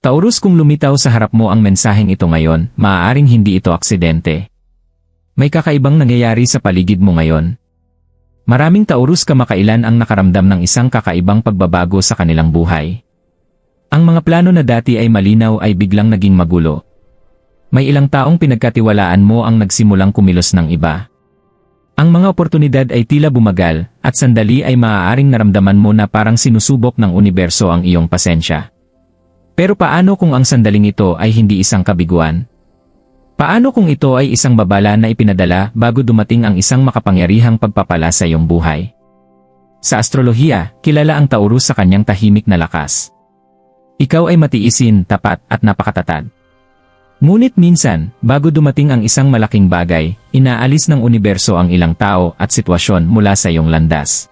Taurus, kung lumitaw sa harap mo ang mensaheng ito ngayon, maaaring hindi ito aksidente. May kakaibang nangyayari sa paligid mo ngayon. Maraming Taurus kamakailan ang nakaramdam ng isang kakaibang pagbabago sa kanilang buhay. Ang mga plano na dati ay malinaw ay biglang naging magulo. May ilang taong pinagkatiwalaan mo ang nagsimulang kumilos ng iba. Ang mga oportunidad ay tila bumagal, at sandali ay maaaring naramdaman mo na parang sinusubok ng universo ang iyong pasensya. Pero paano kung ang sandaling ito ay hindi isang kabiguan? Paano kung ito ay isang babala na ipinadala bago dumating ang isang makapangyarihang pagpapala sa iyong buhay? Sa astrolohiya, kilala ang Taurus sa kanyang tahimik na lakas. Ikaw ay matiisin, tapat, at napakatatag. Ngunit minsan, bago dumating ang isang malaking bagay, inaalis ng universo ang ilang tao at sitwasyon mula sa iyong landas.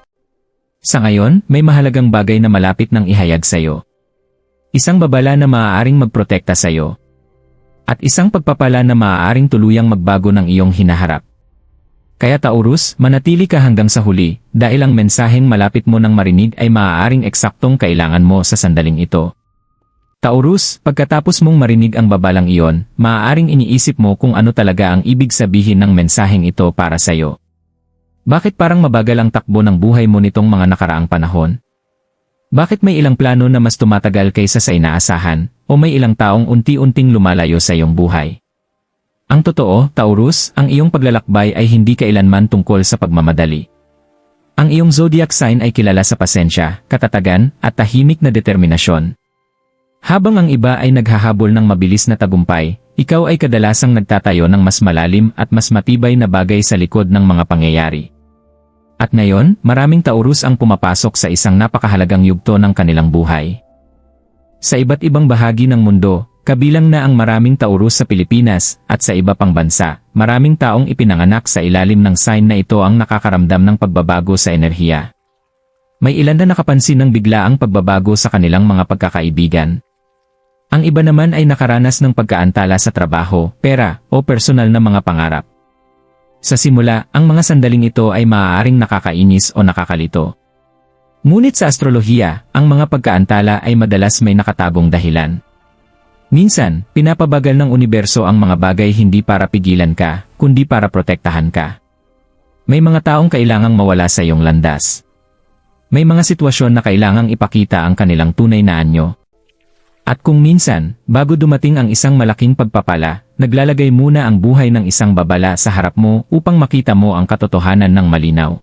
Sa ngayon, may mahalagang bagay na malapit ng ihayag sa iyo. Isang babala na maaaring magprotekta sa iyo. At isang pagpapala na maaaring tuluyang magbago ng iyong hinaharap. Kaya Taurus, manatili ka hanggang sa huli, dahil ang mensaheng malapit mo nang marinig ay maaaring eksaktong kailangan mo sa sandaling ito. Taurus, pagkatapos mong marinig ang babalang iyon, maaaring iniisip mo kung ano talaga ang ibig sabihin ng mensaheng ito para sa iyo. Bakit parang mabagal ang takbo ng buhay mo nitong mga nakaraang panahon? Bakit may ilang plano na mas tumatagal kaysa sa inaasahan, o may ilang taong unti-unting lumalayo sa iyong buhay? Ang totoo, Taurus, ang iyong paglalakbay ay hindi kailanman tungkol sa pagmamadali. Ang iyong zodiac sign ay kilala sa pasensya, katatagan, at tahimik na determinasyon. Habang ang iba ay naghahabol ng mabilis na tagumpay, ikaw ay kadalasang nagtatayo ng mas malalim at mas matibay na bagay sa likod ng mga pangyayari. At ngayon, maraming Taurus ang pumapasok sa isang napakahalagang yugto ng kanilang buhay. Sa iba't ibang bahagi ng mundo, kabilang na ang maraming Taurus sa Pilipinas at sa iba pang bansa, maraming taong ipinanganak sa ilalim ng sign na ito ang nakakaramdam ng pagbabago sa enerhiya. May ilan na nakapansin ng biglaang pagbabago sa kanilang mga pagkakaibigan. Ang iba naman ay nakaranas ng pagkaantala sa trabaho, pera, o personal na mga pangarap. Sa simula, ang mga sandaling ito ay maaaring nakakainis o nakakalito. Ngunit sa astrolohiya, ang mga pagkaantala ay madalas may nakatagong dahilan. Minsan, pinapabagal ng universo ang mga bagay hindi para pigilan ka, kundi para protektahan ka. May mga taong kailangang mawala sa iyong landas. May mga sitwasyon na kailangang ipakita ang kanilang tunay na anyo. At kung minsan, bago dumating ang isang malaking pagpapala, naglalagay muna ang buhay ng isang babala sa harap mo upang makita mo ang katotohanan ng malinaw.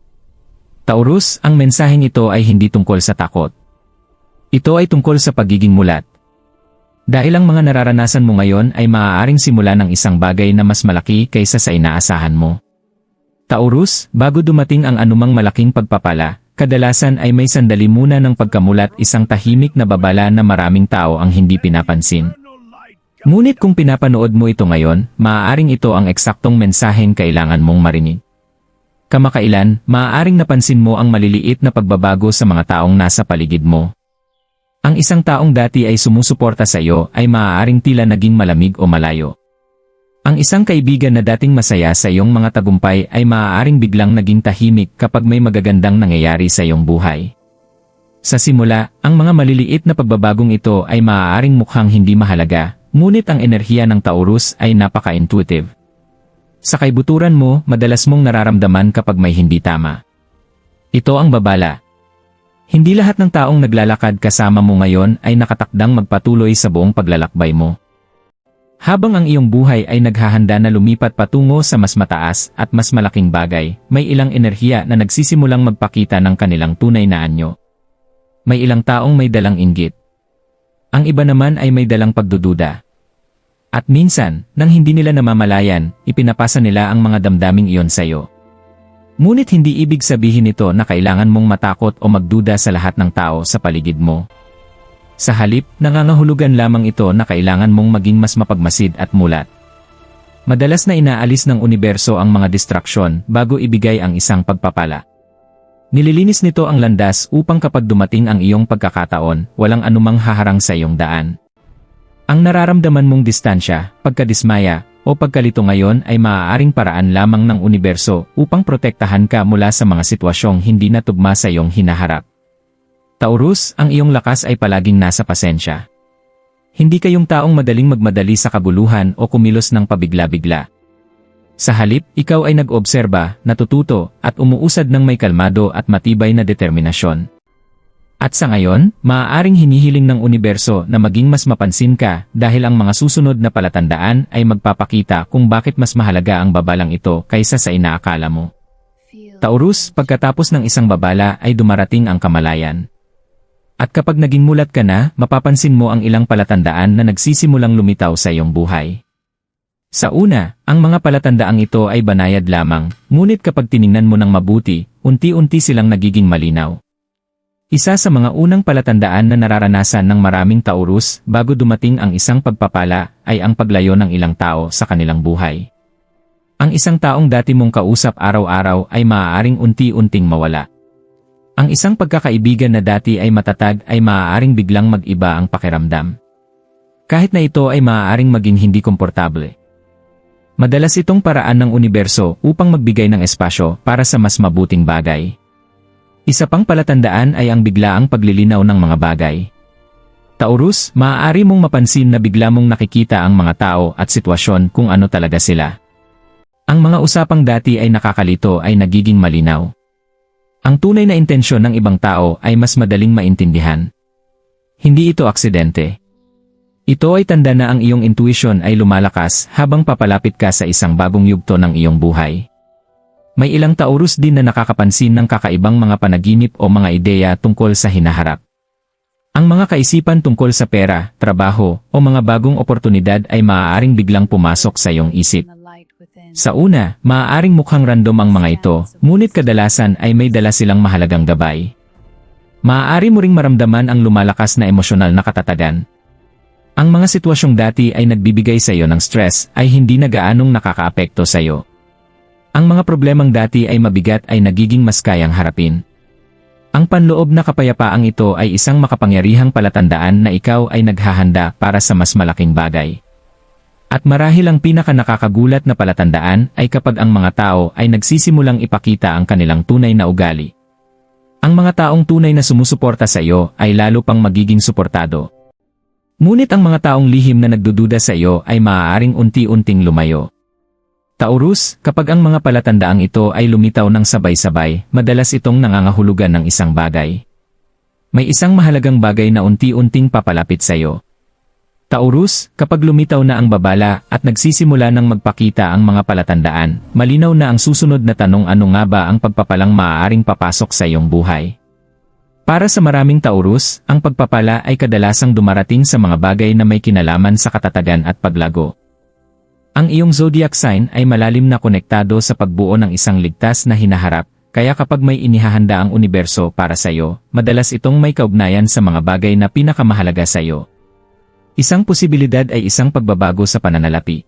Taurus, ang mensaheng ito ay hindi tungkol sa takot. Ito ay tungkol sa pagiging mulat. Dahil ang mga nararanasan mo ngayon ay maaaring simula ng isang bagay na mas malaki kaysa sa inaasahan mo. Taurus, bago dumating ang anumang malaking pagpapala, kadalasan ay may sandali muna ng pagkamulat, isang tahimik na babala na maraming tao ang hindi pinapansin. Ngunit kung pinapanood mo ito ngayon, maaaring ito ang eksaktong mensaheng kailangan mong marinig. Kamakailan, maaaring napansin mo ang maliliit na pagbabago sa mga taong nasa paligid mo. Ang isang taong dati ay sumusuporta sa iyo ay maaaring tila naging malamig o malayo. Ang isang kaibigan na dating masaya sa iyong mga tagumpay ay maaaring biglang naging tahimik kapag may magagandang nangyayari sa iyong buhay. Sa simula, ang mga maliliit na pagbabagong ito ay maaaring mukhang hindi mahalaga, ngunit ang enerhiya ng Taurus ay napaka-intuitive. Sa kaibuturan mo, madalas mong nararamdaman kapag may hindi tama. Ito ang babala. Hindi lahat ng taong naglalakad kasama mo ngayon ay nakatakdang magpatuloy sa buong paglalakbay mo. Habang ang iyong buhay ay naghahanda na lumipat patungo sa mas mataas at mas malaking bagay, may ilang enerhiya na nagsisimulang magpakita ng kanilang tunay na anyo. May ilang taong may dalang inggit. Ang iba naman ay may dalang pagdududa. At minsan, nang hindi nila namamalayan, ipinapasa nila ang mga damdaming iyon sa iyo. Ngunit hindi ibig sabihin nito na kailangan mong matakot o magduda sa lahat ng tao sa paligid mo. Sa halip, nangangahulugan lamang ito na kailangan mong maging mas mapagmasid at mulat. Madalas na inaalis ng universo ang mga distraksyon bago ibigay ang isang pagpapala. Nililinis nito ang landas upang kapag dumating ang iyong pagkakataon, walang anumang haharang sa iyong daan. Ang nararamdaman mong distansya, pagkadismaya, o pagkalito ngayon ay maaaring paraan lamang ng universo upang protektahan ka mula sa mga sitwasyong hindi natugma sa iyong hinaharap. Taurus, ang iyong lakas ay palaging nasa pasensya. Hindi kayong taong madaling magmadali sa kabuluhan o kumilos ng pabigla-bigla. Sa halip, ikaw ay nag-obserba, natututo, at umuusad ng may kalmado at matibay na determinasyon. At sa ngayon, maaaring hinihiling ng universo na maging mas mapansin ka dahil ang mga susunod na palatandaan ay magpapakita kung bakit mas mahalaga ang babalang ito kaysa sa inaakala mo. Taurus, pagkatapos ng isang babala ay dumarating ang kamalayan. At kapag naging mulat ka na, mapapansin mo ang ilang palatandaan na nagsisimulang lumitaw sa iyong buhay. Sa una, ang mga palatandaang ito ay banayad lamang, ngunit kapag tiningnan mo ng mabuti, unti-unti silang nagiging malinaw. Isa sa mga unang palatandaan na nararanasan ng maraming Taurus bago dumating ang isang pagpapala ay ang paglayo ng ilang tao sa kanilang buhay. Ang isang taong dati mong kausap araw-araw ay maaaring unti-unting mawala. Ang isang pagkakaibigan na dati ay matatag ay maaaring biglang mag-iba ang pakiramdam. Kahit na ito ay maaaring maging hindi komportable. Madalas itong paraan ng universo upang magbigay ng espasyo para sa mas mabuting bagay. Isa pang palatandaan ay ang biglaang paglilinaw ng mga bagay. Taurus, maaari mong mapansin na bigla mong nakikita ang mga tao at sitwasyon kung ano talaga sila. Ang mga usapang dati ay nakakalito ay nagiging malinaw. Ang tunay na intensyon ng ibang tao ay mas madaling maintindihan. Hindi ito aksidente. Ito ay tanda na ang iyong intuition ay lumalakas habang papalapit ka sa isang bagong yugto ng iyong buhay. May ilang Taurus din na nakakapansin ng kakaibang mga panaginip o mga ideya tungkol sa hinaharap. Ang mga kaisipan tungkol sa pera, trabaho, o mga bagong oportunidad ay maaaring biglang pumasok sa iyong isip. Sa una, maaaring mukhang random ang mga ito, ngunit kadalasan ay may dala silang mahalagang gabay. Maaari mo ring maramdaman ang lumalakas na emosyonal na katatagan. Ang mga sitwasyong dati ay nagbibigay sa iyo ng stress ay hindi na gaanong nakakaapekto sa iyo. Ang mga problemang dati ay mabigat ay nagiging mas kayang harapin. Ang panloob na kapayapaang ito ay isang makapangyarihang palatandaan na ikaw ay naghahanda para sa mas malaking bagay. At marahil ang pinaka-nakakagulat na palatandaan ay kapag ang mga tao ay nagsisimulang ipakita ang kanilang tunay na ugali. Ang mga taong tunay na sumusuporta sa iyo ay lalo pang magiging suportado. Ngunit ang mga taong lihim na nagdududa sa iyo ay maaaring unti-unting lumayo. Taurus, kapag ang mga palatandaang ito ay lumitaw ng sabay-sabay, madalas itong nangangahulugan ng isang bagay. May isang mahalagang bagay na unti-unting papalapit sa iyo. Taurus, kapag lumitaw na ang babala at nagsisimula ng magpakita ang mga palatandaan, malinaw na ang susunod na tanong, ano nga ba ang pagpapalang maaaring papasok sa iyong buhay? Para sa maraming Taurus, ang pagpapala ay kadalasang dumarating sa mga bagay na may kinalaman sa katatagan at paglago. Ang iyong zodiac sign ay malalim na konektado sa pagbuo ng isang ligtas na hinaharap, kaya kapag may inihahanda ang universo para sa iyo, madalas itong may kaugnayan sa mga bagay na pinakamahalaga sa iyo. Isang posibilidad ay isang pagbabago sa pananalapi.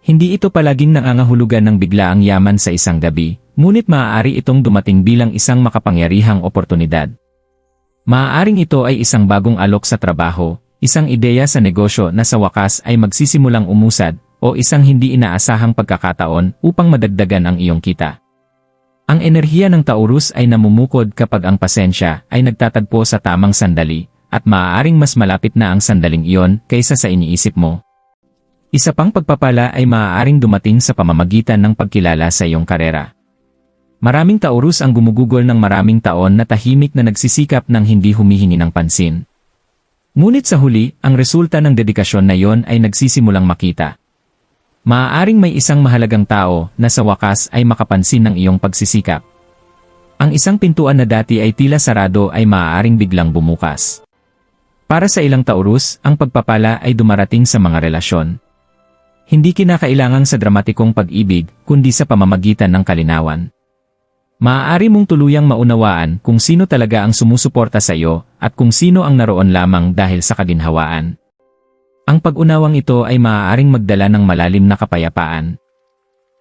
Hindi ito palaging nangangahulugan ng biglaang yaman sa isang gabi, ngunit maaari itong dumating bilang isang makapangyarihang oportunidad. Maaaring ito ay isang bagong alok sa trabaho, isang ideya sa negosyo na sa wakas ay magsisimulang umusad, o isang hindi inaasahang pagkakataon upang madagdagan ang iyong kita. Ang enerhiya ng Taurus ay namumukod kapag ang pasensya ay nagtatagpo sa tamang sandali, at maaaring mas malapit na ang sandaling iyon kaysa sa iniisip mo. Isa pang pagpapala ay maaaring dumating sa pamamagitan ng pagkilala sa iyong karera. Maraming Taurus ang gumugugol ng maraming taon na tahimik na nagsisikap ng hindi humihingi ng pansin. Ngunit sa huli, ang resulta ng dedikasyon na iyon ay nagsisimulang makita. Maaaring may isang mahalagang tao na sa wakas ay makapansin ng iyong pagsisikap. Ang isang pintuan na dati ay tila sarado ay maaaring biglang bumukas. Para sa ilang Taurus, ang pagpapala ay dumarating sa mga relasyon. Hindi kinakailangan sa dramatikong pag-ibig, kundi sa pamamagitan ng kalinawan. Maaari mong tuluyang maunawaan kung sino talaga ang sumusuporta sa iyo at kung sino ang naroon lamang dahil sa kaginhawaan. Ang pag-unawang ito ay maaaring magdala ng malalim na kapayapaan.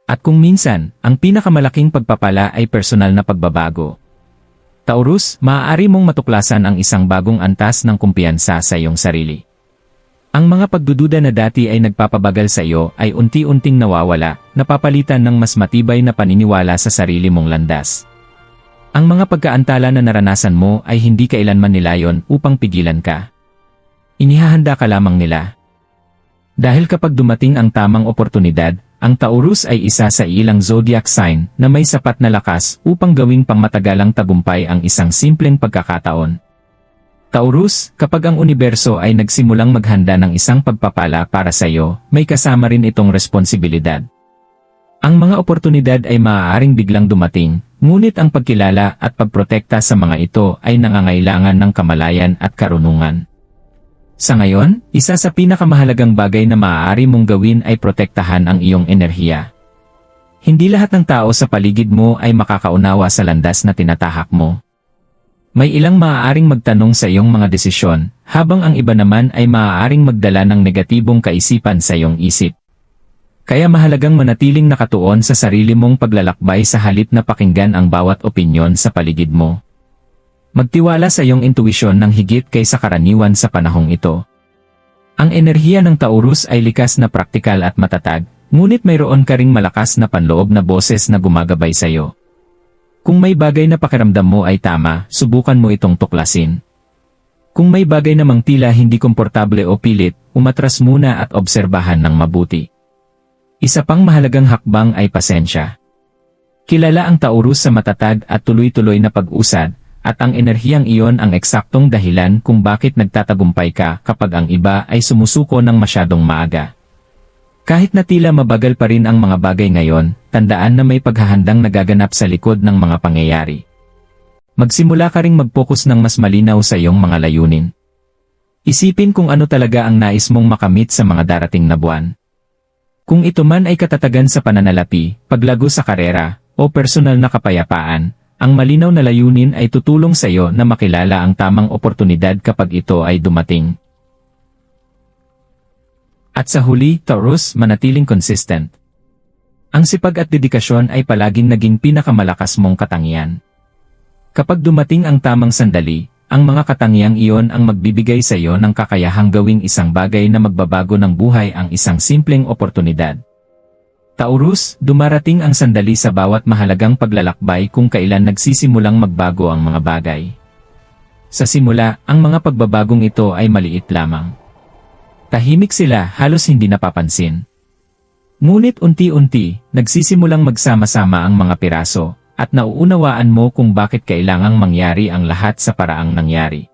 At kung minsan, ang pinakamalaking pagpapala ay personal na pagbabago. Taurus, maaari mong matuklasan ang isang bagong antas ng kumpiyansa sa iyong sarili. Ang mga pagdududa na dati ay nagpapabagal sa iyo ay unti-unting nawawala, napapalitan ng mas matibay na paniniwala sa sarili mong landas. Ang mga pagkaantala na naranasan mo ay hindi kailanman nilayon upang pigilan ka. Inihahanda ka lamang nila. Dahil kapag dumating ang tamang oportunidad, ang Taurus ay isa sa ilang zodiac sign na may sapat na lakas upang gawing pangmatagalang tagumpay ang isang simpleng pagkakataon. Taurus, kapag ang universo ay nagsimulang maghanda ng isang pagpapala para sa iyo, may kasama rin itong responsibilidad. Ang mga oportunidad ay maaaring biglang dumating, ngunit ang pagkilala at pagprotekta sa mga ito ay nangangailangan ng kamalayan at karunungan. Sa ngayon, isa sa pinakamahalagang bagay na maaari mong gawin ay protektahan ang iyong enerhiya. Hindi lahat ng tao sa paligid mo ay makakaunawa sa landas na tinatahak mo. May ilang maaaring magtanong sa iyong mga desisyon, habang ang iba naman ay maaaring magdala ng negatibong kaisipan sa iyong isip. Kaya mahalagang manatiling nakatuon sa sarili mong paglalakbay sa halip na pakinggan ang bawat opinyon sa paligid mo. Magtiwala sa iyong intuisyon ng higit kaysa karaniwan sa panahong ito. Ang enerhiya ng Taurus ay likas na praktikal at matatag, ngunit mayroon ka ring malakas na panloob na boses na gumagabay sa iyo. Kung may bagay na pakiramdam mo ay tama, subukan mo itong tuklasin. Kung may bagay namang tila hindi komportable o pilit, umatras muna at obserbahan ng mabuti. Isa pang mahalagang hakbang ay pasensya. Kilala ang Taurus sa matatag at tuloy-tuloy na pag-usad, at ang enerhiyang iyon ang eksaktong dahilan kung bakit nagtatagumpay ka kapag ang iba ay sumusuko ng masyadong maaga. Kahit na tila mabagal pa rin ang mga bagay ngayon, tandaan na may paghahandang nagaganap sa likod ng mga pangyayari. Magsimula ka ring mag-focus ng mas malinaw sa iyong mga layunin. Isipin kung ano talaga ang nais mong makamit sa mga darating na buwan. Kung ito man ay katatagan sa pananalapi, paglago sa karera, o personal na kapayapaan, ang malinaw na layunin ay tutulong sa iyo na makilala ang tamang oportunidad kapag ito ay dumating. At sa huli, Taurus, manatiling consistent. Ang sipag at dedikasyon ay palaging naging pinakamalakas mong katangian. Kapag dumating ang tamang sandali, ang mga katangiang iyon ang magbibigay sa iyo ng kakayahang gawing isang bagay na magbabago ng buhay ang isang simpleng oportunidad. Taurus, dumarating ang sandali sa bawat mahalagang paglalakbay kung kailan nagsisimulang magbago ang mga bagay. Sa simula, ang mga pagbabagong ito ay maliit lamang. Tahimik sila, halos hindi napapansin. Ngunit unti-unti, nagsisimulang magsama-sama ang mga piraso, at nauunawaan mo kung bakit kailangang mangyari ang lahat sa paraang nangyari.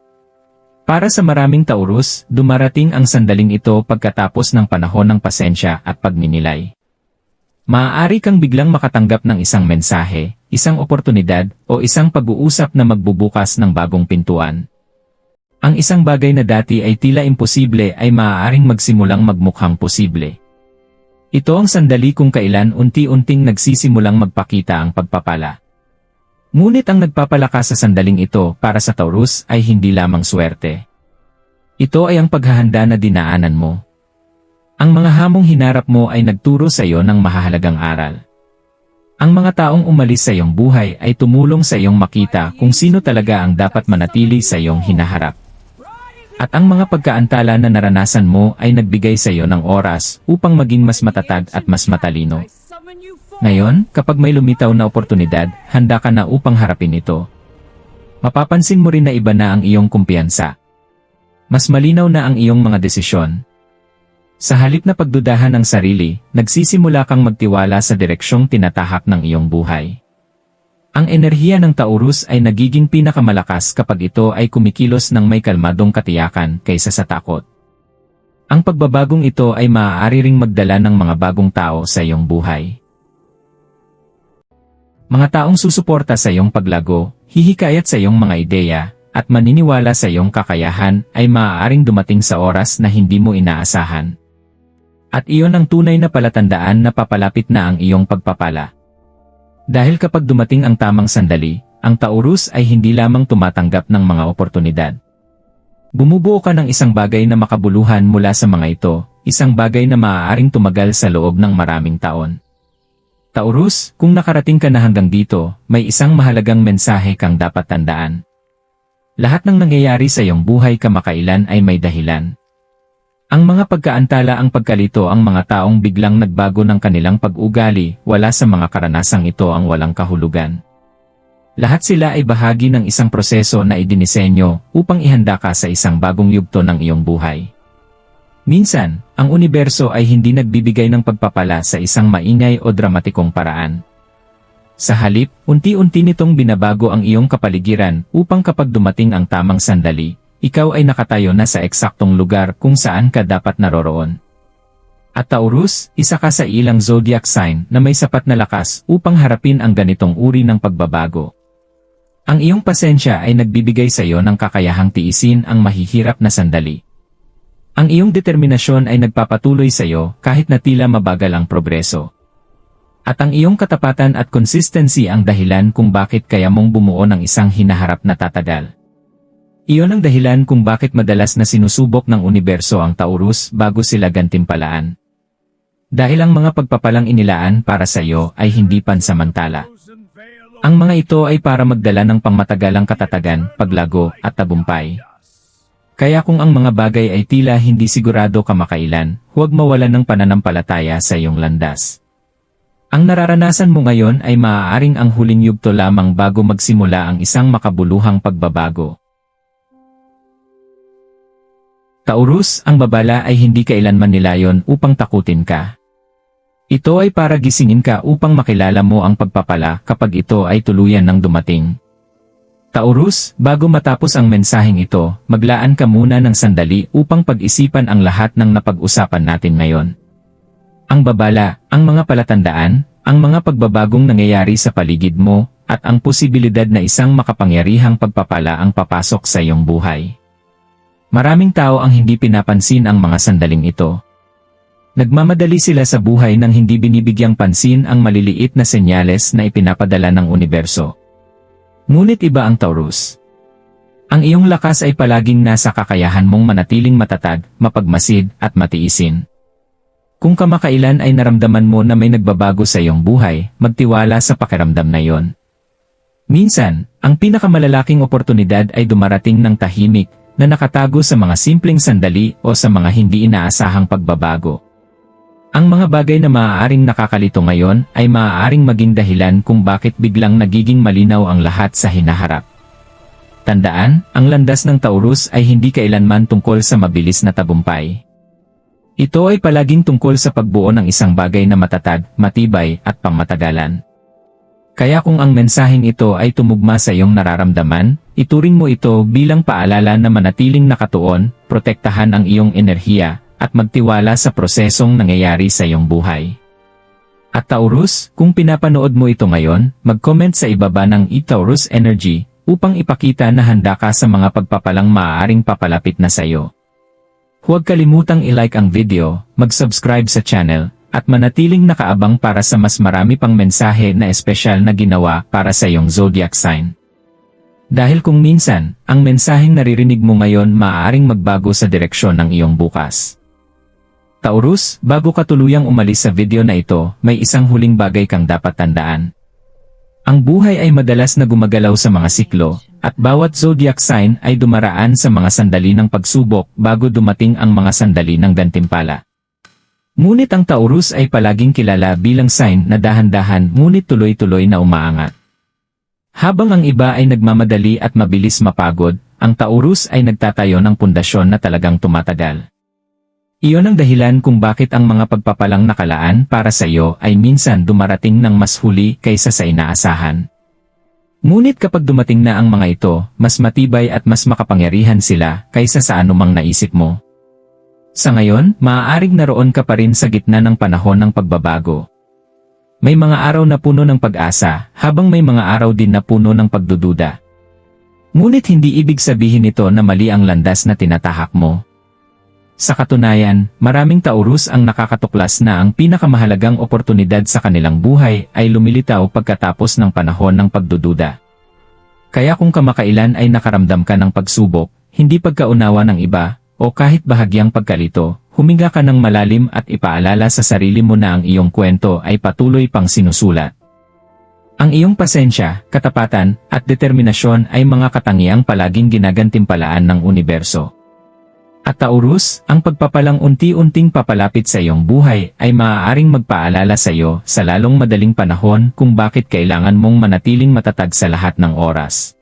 Para sa maraming Taurus, dumarating ang sandaling ito pagkatapos ng panahon ng pasensya at pagninilay. Maaari kang biglang makatanggap ng isang mensahe, isang oportunidad, o isang pag-uusap na magbubukas ng bagong pintuan. Ang isang bagay na dati ay tila imposible ay maaaring magsimulang magmukhang posible. Ito ang sandali kung kailan unti-unting nagsisimulang magpakita ang pagpapala. Ngunit ang nagpapalakas sa sandaling ito para sa Taurus ay hindi lamang swerte. Ito ay ang paghahanda na dinaanan mo. Ang mga hamong hinarap mo ay nagturo sa iyo ng mahahalagang aral. Ang mga taong umalis sa iyong buhay ay tumulong sa iyong makita kung sino talaga ang dapat manatili sa iyong hinaharap. At ang mga pagkaantala na naranasan mo ay nagbigay sa iyo ng oras upang maging mas matatag at mas matalino. Ngayon, kapag may lumitaw na oportunidad, handa ka na upang harapin ito. Mapapansin mo rin na iba na ang iyong kumpiyansa. Mas malinaw na ang iyong mga desisyon. Sa halip na pagdudahan ng sarili, nagsisimula kang magtiwala sa direksyong tinatahak ng iyong buhay. Ang enerhiya ng Taurus ay nagiging pinakamalakas kapag ito ay kumikilos ng may kalmadong katiyakan kaysa sa takot. Ang pagbabagong ito ay maaari ring magdala ng mga bagong tao sa iyong buhay. Mga taong susuporta sa iyong paglago, hihikayat sa iyong mga ideya, at maniniwala sa iyong kakayahan ay maaaring dumating sa oras na hindi mo inaasahan. At iyon ang tunay na palatandaan na papalapit na ang iyong pagpapala. Dahil kapag dumating ang tamang sandali, ang Taurus ay hindi lamang tumatanggap ng mga oportunidad. Bumubuo ka ng isang bagay na makabuluhan mula sa mga ito, isang bagay na maaaring tumagal sa loob ng maraming taon. Taurus, kung nakarating ka na hanggang dito, may isang mahalagang mensahe kang dapat tandaan. Lahat ng nangyayari sa iyong buhay kamakailan ay may dahilan. Ang mga pagkaantala ang pagkalito ang mga taong biglang nagbago ng kanilang pag-ugali, wala sa mga karanasang ito ang walang kahulugan. Lahat sila ay bahagi ng isang proseso na idinisenyo upang ihanda ka sa isang bagong yugto ng iyong buhay. Minsan, ang universo ay hindi nagbibigay ng pagpapala sa isang maingay o dramatikong paraan. Sa halip, unti-unti nitong binabago ang iyong kapaligiran upang kapag dumating ang tamang sandali, ikaw ay nakatayo na sa eksaktong lugar kung saan ka dapat naroroon. At Taurus, isa ka sa ilang zodiac sign na may sapat na lakas upang harapin ang ganitong uri ng pagbabago. Ang iyong pasensya ay nagbibigay sa iyo ng kakayahang tiisin ang mahihirap na sandali. Ang iyong determinasyon ay nagpapatuloy sa iyo kahit na tila mabagal ang progreso. At ang iyong katapatan at consistency ang dahilan kung bakit kaya mong bumuo ng isang hinaharap na tatagal. Iyon ang dahilan kung bakit madalas na sinusubok ng universo ang Taurus bago sila gantimpalaan. Dahil ang mga pagpapalang inilaan para sa iyo ay hindi pansamantala. Ang mga ito ay para magdala ng pangmatagalang katatagan, paglago, at tagumpay. Kaya kung ang mga bagay ay tila hindi sigurado kamakailan, huwag mawalan ng pananampalataya sa iyong landas. Ang nararanasan mo ngayon ay maaaring ang huling yugto lamang bago magsimula ang isang makabuluhang pagbabago. Taurus, ang babala ay hindi kailanman nilayon upang takutin ka. Ito ay para gisingin ka upang makilala mo ang pagpapala kapag ito ay tuluyan ng dumating. Taurus, bago matapos ang mensaheng ito, maglaan ka muna ng sandali upang pag-isipan ang lahat ng napag-usapan natin ngayon. Ang babala, ang mga palatandaan, ang mga pagbabagong nangyayari sa paligid mo, at ang posibilidad na isang makapangyarihang pagpapala ang papasok sa iyong buhay. Maraming tao ang hindi pinapansin ang mga sandaling ito. Nagmamadali sila sa buhay nang hindi binibigyang pansin ang maliliit na senyales na ipinapadala ng universo. Ngunit iba ang Taurus. Ang iyong lakas ay palaging nasa kakayahan mong manatiling matatag, mapagmasid, at matiisin. Kung kamakailan ay naramdaman mo na may nagbabago sa iyong buhay, magtiwala sa pakiramdam na iyon. Minsan, ang pinakamalalaking oportunidad ay dumarating ng tahimik, na nakatago sa mga simpleng sandali o sa mga hindi inaasahang pagbabago. Ang mga bagay na maaaring nakakalito ngayon ay maaaring maging dahilan kung bakit biglang nagiging malinaw ang lahat sa hinaharap. Tandaan, ang landas ng Taurus ay hindi kailanman tungkol sa mabilis na tagumpay. Ito ay palaging tungkol sa pagbuo ng isang bagay na matatag, matibay, at pangmatagalan. Kaya kung ang mensaheng ito ay tumugma sa iyong nararamdaman, ituring mo ito bilang paalala na manatiling nakatuon, protektahan ang iyong enerhiya, at magtiwala sa prosesong nangyayari sa iyong buhay. At Taurus, kung pinapanood mo ito ngayon, mag-comment sa ibaba ng Taurus Energy upang ipakita na handa ka sa mga pagpapalang maaaring papalapit na sa iyo. Huwag kalimutang i-like ang video, mag-subscribe sa channel, at manatiling nakaabang para sa mas marami pang mensahe na espesyal na ginawa para sa iyong zodiac sign. Dahil kung minsan, ang mensaheng naririnig mo ngayon maaaring magbago sa direksyon ng iyong bukas. Taurus, bago ka tuluyang umalis sa video na ito, may isang huling bagay kang dapat tandaan. Ang buhay ay madalas na gumagalaw sa mga siklo, at bawat zodiac sign ay dumaraan sa mga sandali ng pagsubok bago dumating ang mga sandali ng gantimpala. Ngunit ang Taurus ay palaging kilala bilang sign na dahan-dahan ngunit tuloy-tuloy na umaangat. Habang ang iba ay nagmamadali at mabilis mapagod, ang Taurus ay nagtatayo ng pundasyon na talagang tumatagal. Iyon ang dahilan kung bakit ang mga pagpapalang nakalaan para sa iyo ay minsan dumarating ng mas huli kaysa sa inaasahan. Ngunit kapag dumating na ang mga ito, mas matibay at mas makapangyarihan sila kaysa sa anumang naisip mo. Sa ngayon, maaaring naroon ka pa rin sa gitna ng panahon ng pagbabago. May mga araw na puno ng pag-asa, habang may mga araw din na puno ng pagdududa. Ngunit hindi ibig sabihin ito na mali ang landas na tinatahak mo. Sa katunayan, maraming Taurus ang nakakatuklas na ang pinakamahalagang oportunidad sa kanilang buhay ay lumilitaw pagkatapos ng panahon ng pagdududa. Kaya kung kamakailan ay nakaramdam ka ng pagsubok, hindi pagkaunawa ng iba, o kahit bahagyang pagkalito, huminga ka ng malalim at ipaalala sa sarili mo na ang iyong kwento ay patuloy pang sinusulat. Ang iyong pasensya, katapatan, at determinasyon ay mga katangiang palaging ginagantimpalaan ng universo. At Taurus, ang pagpapalang unti-unting papalapit sa iyong buhay ay maaaring magpaalala sa iyo sa lalong madaling panahon kung bakit kailangan mong manatiling matatag sa lahat ng oras.